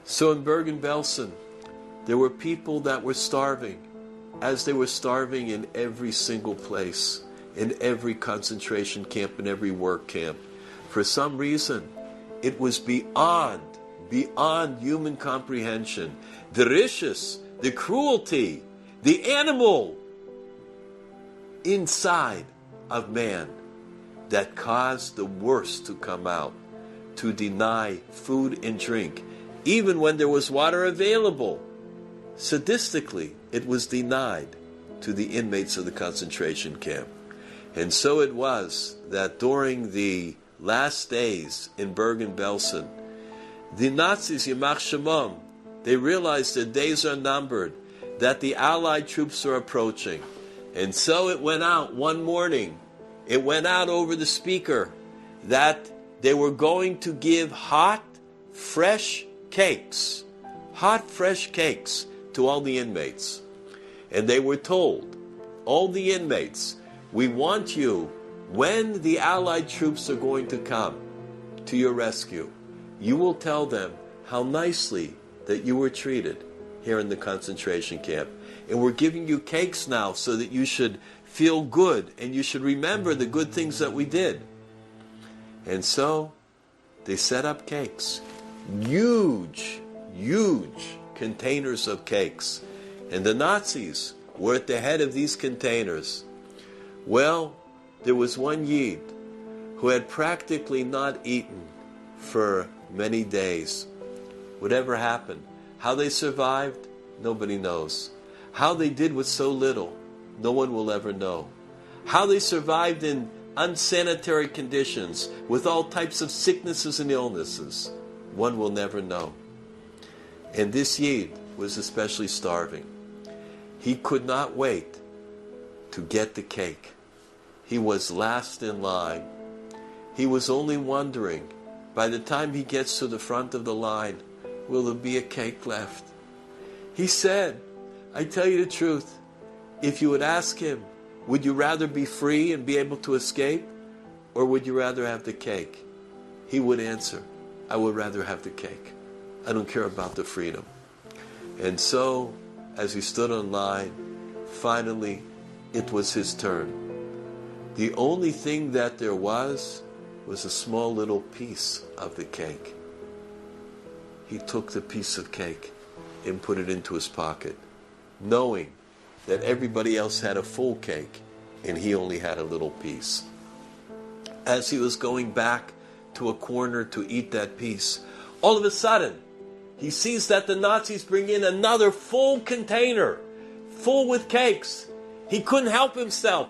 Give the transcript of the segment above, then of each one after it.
So in Bergen-Belsen, there were people that were starving, as they were starving in every single place, in every concentration camp, in every work camp. For some reason, it was beyond human comprehension. The rishus, the cruelty, the animal inside of man that caused the worst to come out, to deny food and drink. Even when there was water available, sadistically, it was denied to the inmates of the concentration camp. And so it was that during the last days in Bergen-Belsen, the Nazis, Yamach Shemam, they realized their days are numbered, that the Allied troops are approaching. And so it went out one morning, it went out over the speaker, that they were going to give hot, fresh cakes to all the inmates. And they were told, all the inmates, we want you, when the Allied troops are going to come to your rescue, you will tell them how nicely that you were treated here in the concentration camp. And we're giving you cakes now so that you should feel good and you should remember the good things that we did. And so they set up cakes, huge containers of cakes. And the Nazis were at the head of these containers. Well, there was one Yid who had practically not eaten for many days. Whatever happened, how they survived, nobody knows. How they did with so little, no one will ever know. How they survived in unsanitary conditions, with all types of sicknesses and illnesses, one will never know. And this Yid was especially starving. He could not wait to get the cake. He was last in line. He was only wondering, by the time he gets to the front of the line, will there be a cake left? He said, I tell you the truth, if you would ask him, would you rather be free and be able to escape, or would you rather have the cake? He would answer, I would rather have the cake. I don't care about the freedom. And so, as he stood on line, finally, it was his turn. The only thing that there was a small little piece of the cake. He took the piece of cake and put it into his pocket, knowing that everybody else had a full cake and he only had a little piece. As he was going back to a corner to eat that piece, all of a sudden, he sees that the Nazis bring in another full container, full with cakes. He couldn't help himself.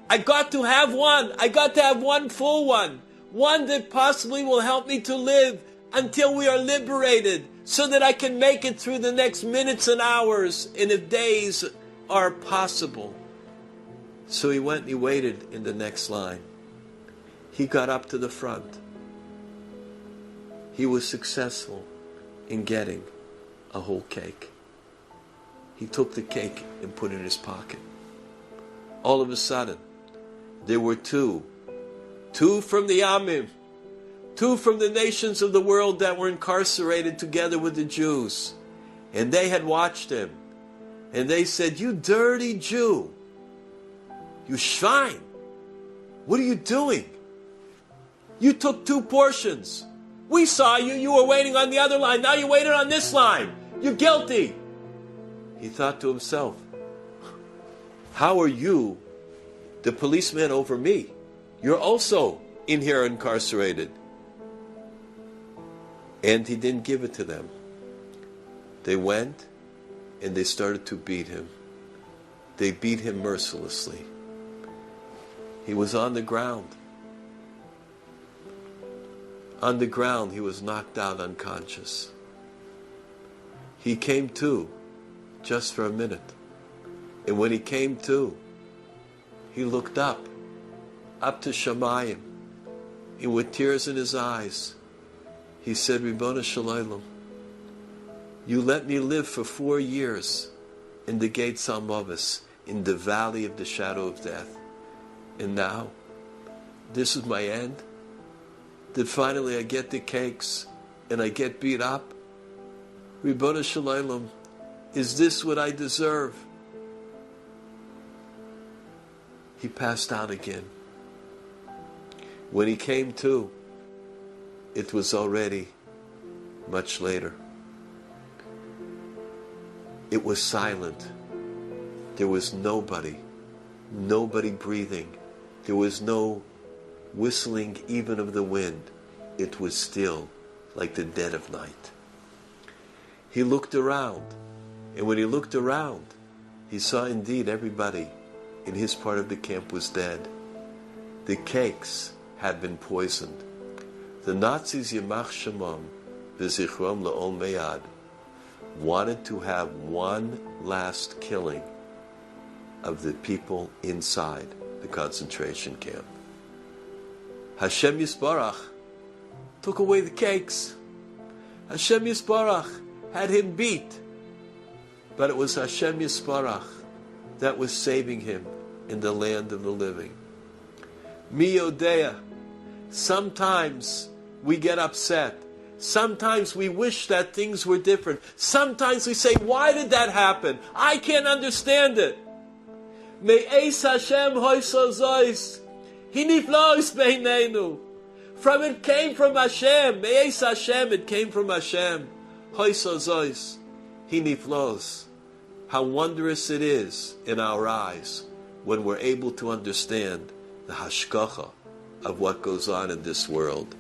I got to have one. I got to have one full one. One that possibly will help me to live until we are liberated, so that I can make it through the next minutes and hours and if days are possible. So he went and he waited in the next line. He got up to the front. He was successful in getting a whole cake. He took the cake and put it in his pocket. All of a sudden, there were two from the Amim, two from the nations of the world that were incarcerated together with the Jews. And they had watched him. And they said, you dirty Jew, you schwein, what are you doing? You took 2 portions. We saw you, you were waiting on the other line, now you waited on this line. You're guilty. He thought to himself, how are you the policeman over me? You're also in here incarcerated. And he didn't give it to them. They went and they started to beat him. They beat him mercilessly. He was on the ground. On the ground, he was knocked out unconscious. He came to just for a minute. And when he came to, he looked up to Shamayim, and with tears in his eyes, he said, Ribono Shel Olam, you let me live for 4 years in the Gates HaMavis, in the valley of the shadow of death. And now, this is my end? That finally I get the cakes and I get beat up Ribono Shel Olam, is this what I deserve? He passed out again. When he came to, it was already much later. It was silent. There was nobody breathing. There was no whistling even of the wind. It was still like the dead of night. He looked around, and when he looked around, he saw indeed everybody in his part of the camp was dead. The cakes had been poisoned. The Nazis, Yamach Shemam, V'zichrom La'ol Meyad, wanted to have one last killing of the people inside the concentration camp. Hashem Yisbarach took away the cakes. Hashem Yisbarach had him beat. But it was Hashem Yisbarach that was saving him in the land of the living. Mi Yodea, sometimes we get upset. Sometimes we wish that things were different. Sometimes we say, why did that happen? I can't understand it. Me'es Hashem hoyso zois. Hiniflos beinenu. From it came from Hashem. Me'es Hashem, it came from Hashem. Hoyso zois. Hiniflos. How wondrous it is in our eyes when we're able to understand the hashgacha of what goes on in this world.